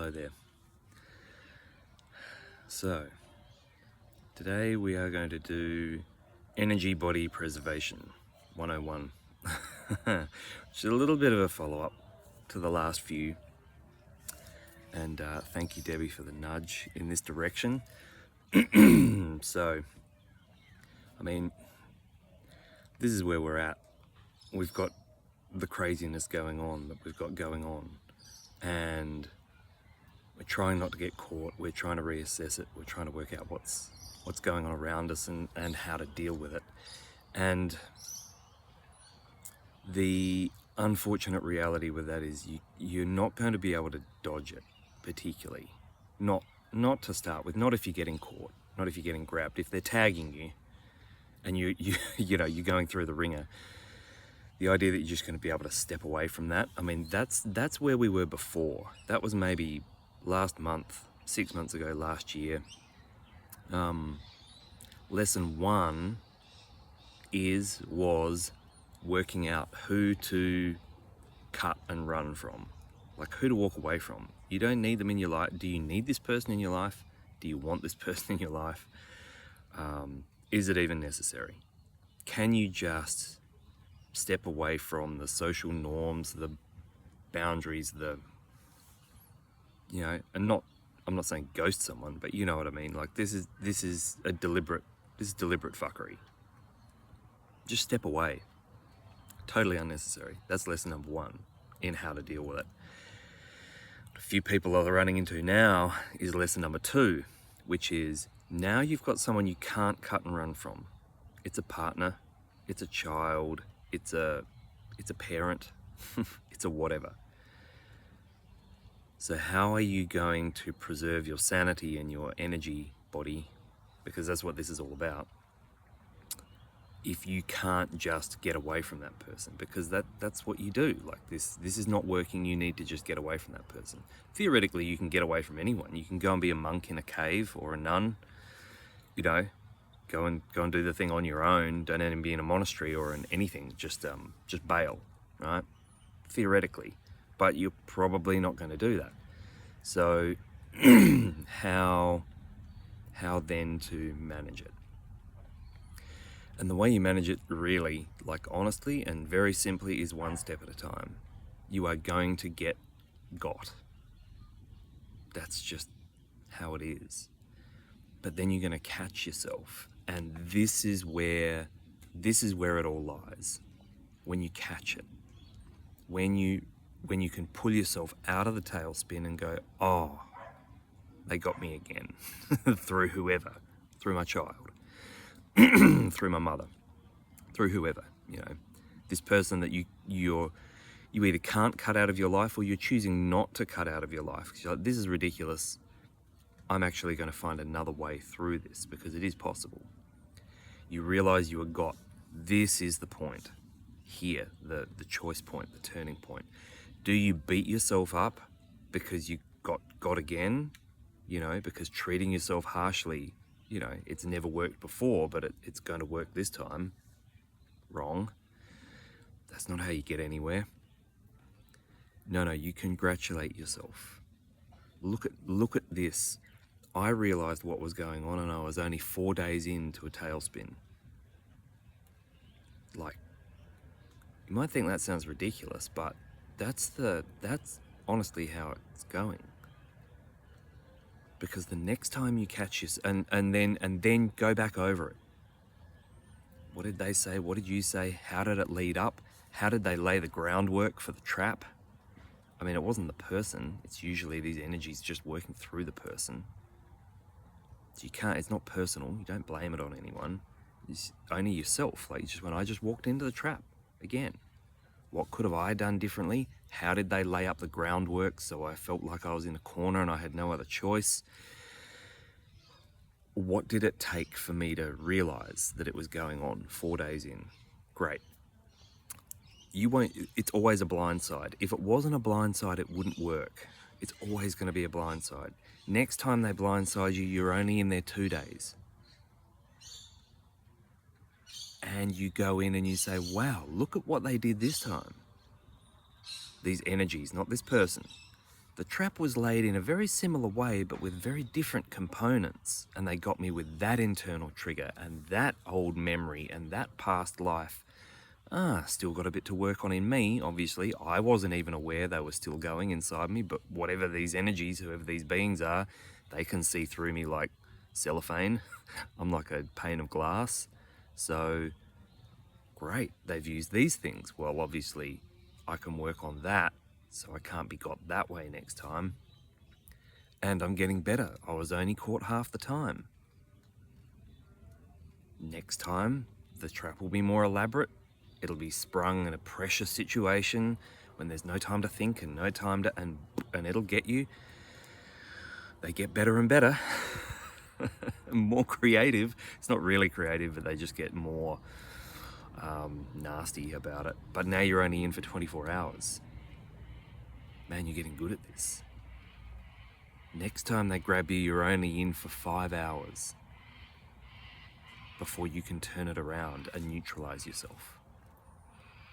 Hello there. So, today we are going to do Energy Body Preservation 101, which is a little bit of a follow-up to the last few. And thank you, Debbie, for the nudge in this direction. So, I mean, this is where we're at. We've got the craziness going on that we've got going on. And we're trying not to get caught. We're trying to reassess it. We're trying to work out what's going on around us and how to deal with it. And the unfortunate reality with that is you're not going to be able to dodge it, particularly. Not to start with. Not if you're getting caught. Not if you're getting grabbed. If they're tagging you and you're going through the ringer, the idea that you're just going to be able to step away from that. I mean, that's where we were before. That was maybe last month, 6 months ago, last year. Lesson one was working out who to cut and run from, like who to walk away from. You don't need them in your life. Do you need this person in your life? Do you want this person in your life? Is it even necessary? Can you just step away from the social norms, the boundaries, and I'm not saying ghost someone, but you know what I mean. Like this is deliberate fuckery. Just step away. Totally unnecessary. That's lesson number one in how to deal with it. A few people are running into now is lesson number two, which is now you've got someone you can't cut and run from. It's a partner, it's a child, it's a parent, it's a whatever. So how are you going to preserve your sanity and your energy body, because that's what this is all about, if you can't just get away from that person? Because that's what you do. Like this is not working. You need to just get away from that person. Theoretically, you can get away from anyone. You can go and be a monk in a cave or a nun, go and do the thing on your own. Don't even be in a monastery or in anything. Just bail, right? Theoretically, but you're probably not going to do that. So how then to manage it? And the way you manage it really, like honestly and very simply, is one step at a time. You are going to get got. That's just how it is. But then you're going to catch yourself. And this is where it all lies. When you catch it. When you can pull yourself out of the tailspin and go, oh, they got me again. Through whoever. Through my child. Through my mother. Through whoever. This person that you either can't cut out of your life, or you're choosing not to cut out of your life. You're like, this is ridiculous. I'm actually going to find another way through this, because it is possible. You realize you are got. This is the point. Here, the choice point, the turning point. Do you beat yourself up because you got again? Because treating yourself harshly, it's never worked before, but it's going to work this time. Wrong. That's not how you get anywhere. No, you congratulate yourself. Look at this. I realized what was going on, and I was only 4 days into a tailspin. Like, you might think that sounds ridiculous, but that's honestly how it's going. Because the next time you catch this, and then go back over it. What did they say? What did you say? How did it lead up? How did they lay the groundwork for the trap? I mean, it wasn't the person. It's usually these energies just working through the person. So it's not personal. You don't blame it on anyone. It's only yourself. Like when I just walked into the trap again. What could have I done differently? How did they lay up the groundwork so I felt like I was in a corner and I had no other choice? What did it take for me to realize that it was going on 4 days in? Great. It's always a blind side. If it wasn't a blind side, it wouldn't work. It's always going to be a blind side. Next time they blindside you, you're only in there 2 days. And you go in and you say, wow, look at what they did this time. These energies, not this person. The trap was laid in a very similar way, but with very different components, and they got me with that internal trigger and that old memory and that past life. Still got a bit to work on in me, obviously. I wasn't even aware they were still going inside me, but whatever these energies, whoever these beings are, they can see through me like cellophane. I'm like a pane of glass. So, great, they've used these things. Well, obviously, I can work on that, so I can't be got that way next time. And I'm getting better. I was only caught half the time. Next time, the trap will be more elaborate. It'll be sprung in a pressure situation when there's no time to think and no time to, and it'll get you. They get better and better, more creative. It's not really creative, but they just get more nasty about it. But now you're only in for 24 hours. Man, you're getting good at this. Next time they grab you, you're only in for 5 hours before you can turn it around and neutralize yourself.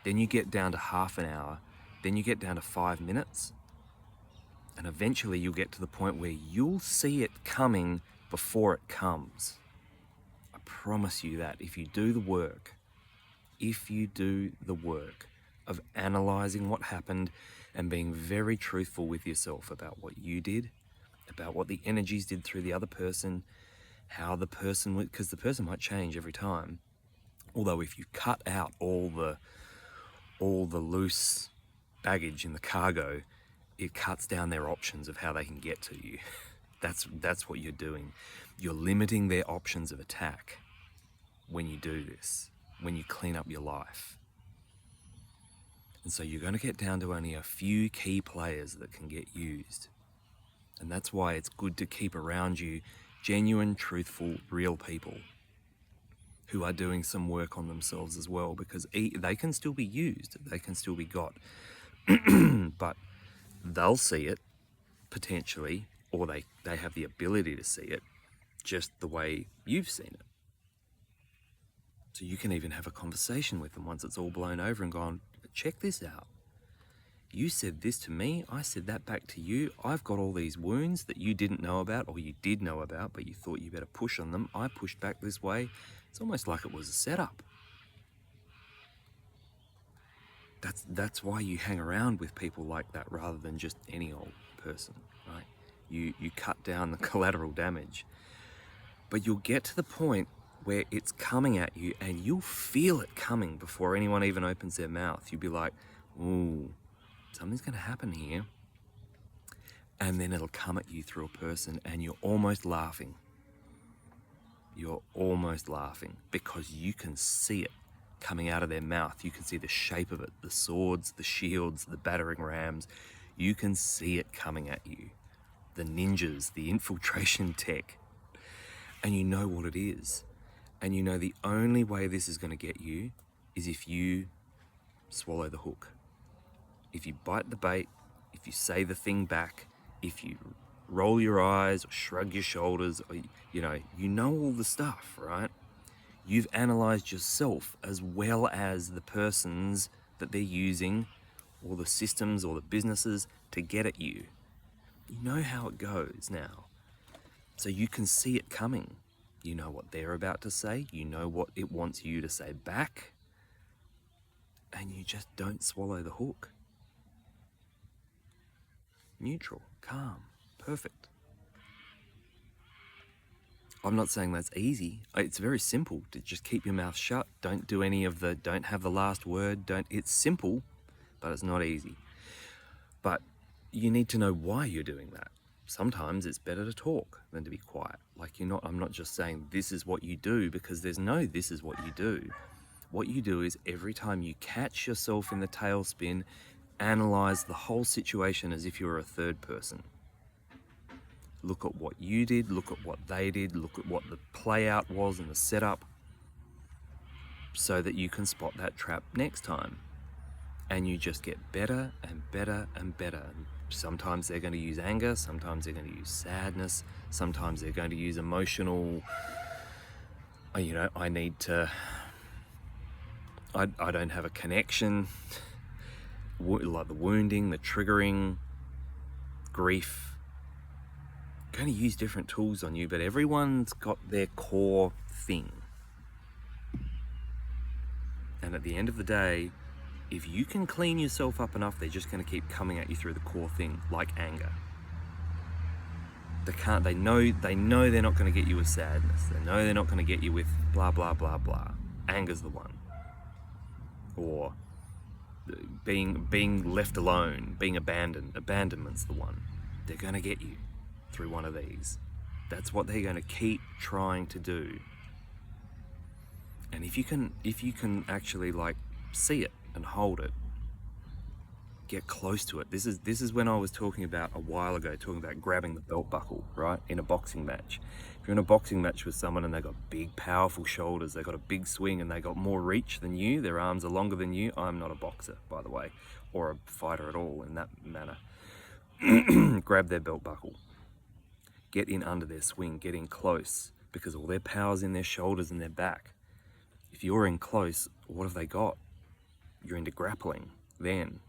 Then you get down to half an hour, then you get down to 5 minutes, and eventually you'll get to the point where you'll see it coming before it comes. I promise you that if you do the work, of analyzing what happened and being very truthful with yourself about what you did, about what the energies did through the other person, how the person would, because the person might change every time. Although if you cut out all the loose baggage in the cargo, it cuts down their options of how they can get to you. That's what you're doing. You're limiting their options of attack when you do this, when you clean up your life. And so you're going to get down to only a few key players that can get used. And that's why it's good to keep around you genuine, truthful, real people who are doing some work on themselves as well, because they can still be used, they can still be got, but they'll see it potentially, or they have the ability to see it just the way you've seen it. So you can even have a conversation with them once it's all blown over and gone, check this out. You said this to me, I said that back to you. I've got all these wounds that you didn't know about, or you did know about, but you thought you better push on them. I pushed back this way. It's almost like it was a setup. That's why you hang around with people like that rather than just any old person, right? You cut down the collateral damage. But you'll get to the point where it's coming at you and you'll feel it coming before anyone even opens their mouth. You'll be like, ooh, something's going to happen here. And then it'll come at you through a person and you're almost laughing. You're almost laughing because you can see it coming out of their mouth. You can see the shape of it, the swords, the shields, the battering rams. You can see it coming at you. The ninjas, the infiltration tech. And you know what it is. And you know the only way this is going to get you is if you swallow the hook. If you bite the bait, if you say the thing back, if you roll your eyes or shrug your shoulders, or, you know all the stuff, right? You've analyzed yourself as well as the persons that they're using, or the systems or the businesses to get at you. You know how it goes now. So you can see it coming. You know what they're about to say. You know what it wants you to say back. And you just don't swallow the hook. Neutral, calm, perfect. I'm not saying that's easy. It's very simple to just keep your mouth shut. Don't do any of the, don't have the last word. It's simple, but it's not easy. But you need to know why you're doing that. Sometimes it's better to talk than to be quiet. Like I'm not just saying this is what you do, because there's no this is what you do. What you do is every time you catch yourself in the tailspin, analyze the whole situation as if you were a third person. Look at what you did, look at what they did, look at what the play out was and the setup, so that you can spot that trap next time. And you just get better and better and better. Sometimes they're going to use anger, sometimes they're going to use sadness, sometimes they're going to use emotional, I don't have a connection, like the wounding, the triggering, grief, going to use different tools on you, but everyone's got their core thing. And at the end of the day, if you can clean yourself up enough, they're just going to keep coming at you through the core thing, like anger. They know they're not going to get you with sadness. They know they're not going to get you with blah, blah, blah, blah. Anger's the one. Or being left alone, being abandoned. Abandonment's the one. They're going to get you through one of these. That's what they're going to keep trying to do. And if you can actually like see it and hold it, get close to it. This is when I was talking about a while ago, talking about grabbing the belt buckle, right? In a boxing match. If you're in a boxing match with someone and they've got big, powerful shoulders, they've got a big swing and they got more reach than you, their arms are longer than you. I'm not a boxer, by the way, or a fighter at all in that manner. Grab their belt buckle. Get in under their swing, get in close, because all their power's in their shoulders and their back. If you're in close, what have they got? You're into grappling. Then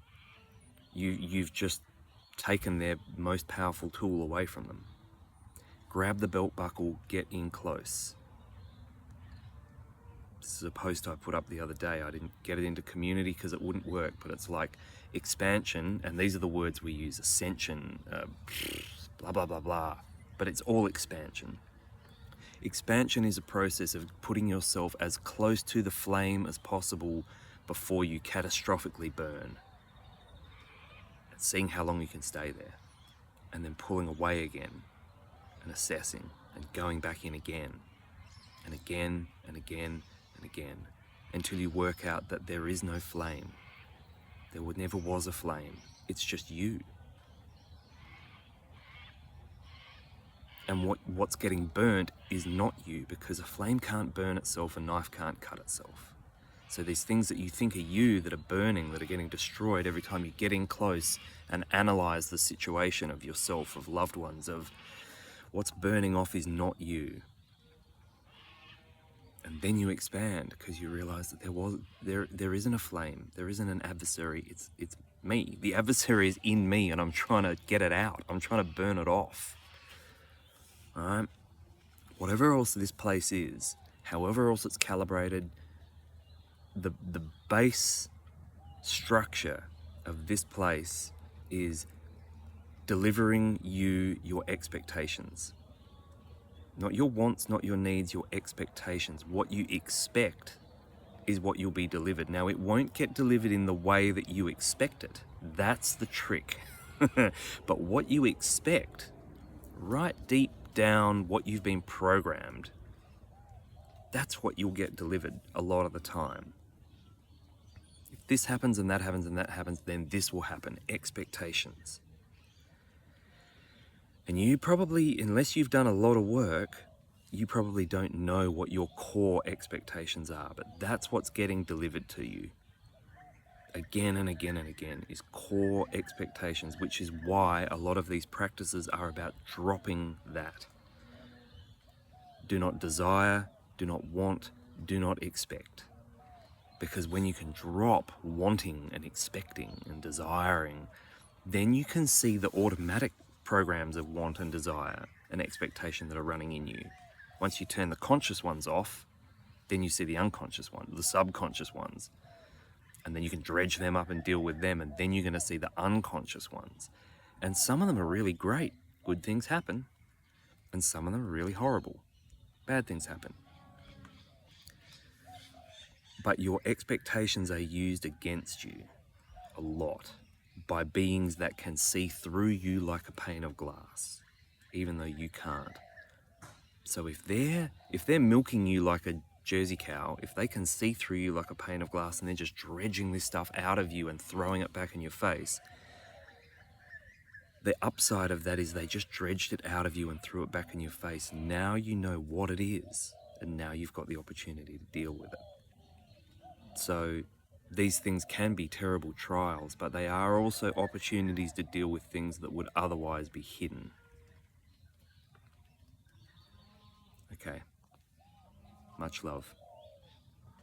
you've just taken their most powerful tool away from them. Grab the belt buckle, get in close. This is a post I put up the other day. I didn't get it into community because it wouldn't work, but it's like expansion, and these are the words we use: ascension, blah, blah, blah, blah. But it's all expansion. Expansion is a process of putting yourself as close to the flame as possible before you catastrophically burn. And seeing how long you can stay there. And then pulling away again and assessing and going back in again and again and again and again until you work out that there is no flame. There never was a flame. It's just you. And what's getting burnt is not you, because a flame can't burn itself, a knife can't cut itself. So these things that you think are you that are burning, that are getting destroyed every time you get in close and analyze the situation of yourself, of loved ones, of what's burning off is not you. And then you expand because you realize that there isn't a flame, there isn't an adversary, it's me. The adversary is in me and I'm trying to get it out. I'm trying to burn it off. All right? Whatever else this place is, however else it's calibrated, the base structure of this place is delivering you your expectations. Not your wants, not your needs, your expectations. What you expect is what you'll be delivered. Now, it won't get delivered in the way that you expect it. That's the trick. But what you expect, right deep down what you've been programmed, that's what you'll get delivered a lot of the time. If this happens and that happens and that happens, then this will happen. Expectations. And you probably, unless you've done a lot of work, you probably don't know what your core expectations are, but that's what's getting delivered to you again and again and again, is core expectations, which is why a lot of these practices are about dropping that. Do not desire, do not want, do not expect. Because when you can drop wanting and expecting and desiring, then you can see the automatic programs of want and desire and expectation that are running in you. Once you turn the conscious ones off, then you see the unconscious ones, the subconscious ones. And then you can dredge them up and deal with them, and then you're going to see the unconscious ones. And some of them are really great. Good things happen. And some of them are really horrible. Bad things happen. But your expectations are used against you a lot by beings that can see through you like a pane of glass, even though you can't. So if they're milking you like a Jersey cow, if they can see through you like a pane of glass and they're just dredging this stuff out of you and throwing it back in your face, the upside of that is they just dredged it out of you and threw it back in your face. Now you know what it is, and now you've got the opportunity to deal with it. So these things can be terrible trials, but they are also opportunities to deal with things that would otherwise be hidden. Okay. Much love.